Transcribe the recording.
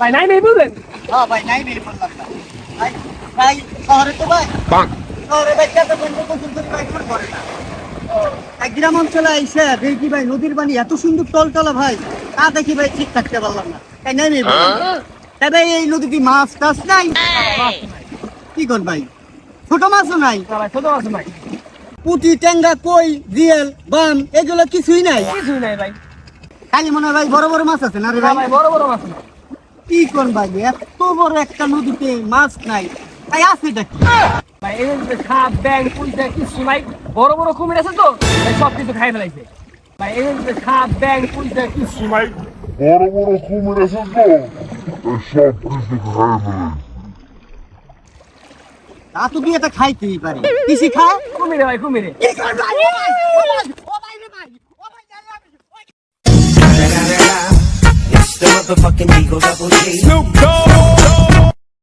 ভাই নাই নেই বললেন? হ্যাঁ ভাই নাই নেই বললাম না ভাই। ভাই শহরে তো ভাই শহরে ভাই কত বন্ধু গোসল করে ভাই করে করে না। এক গ্রাম অঞ্চলে এসে দেখি ভাই নদীর পানি এত সুন্দর টলটলা ভাই, তা দেখি ভাই ঠিক থাকতে পারলাম না। তাই নাই নেই বললাম না। তাই ভাই এই নদীতে মাছ টাছ নাই? মাছ নাই। কি কর ভাই, ছোট মাছও নাই? না ভাই ছোট মাছ নাই। পুঁটি ট্যাংরা কই জিয়েল বাম এগুলো কিছুই নাই? কিছুই নাই ভাই। খালি মনে হয় ভাই বড় বড় মাছ আছে না রে না ভাই? ভাই বড় বড় মাছ নাই। কি কোন ভাই এত বড় একটা নদীতে মাছ নাই, তাই আছে দেখি। ভাই এই যে সাপ ব্যাং কুইজা কিছু নাই। বড় বড় কুমির আছে তো ভাই সব কিছু খাই ফেলাইছে। ভাই এই যে সাপ ব্যাং কুইজা কিছু নাই। বড় বড় কুমির আছে তো সব কিছু খায় ফেলে। তা তো তুই এটা খাইতেই পারি, কিসি খায়? কুমিরে ভাই কুমিরে। কি কর ভাই? ও ভাই, ও ভাই, ও ভাই রে ভাই, ও ভাই জানি আমি, ওই It's the motherfucking Eagle Double G. Snoop Dogg.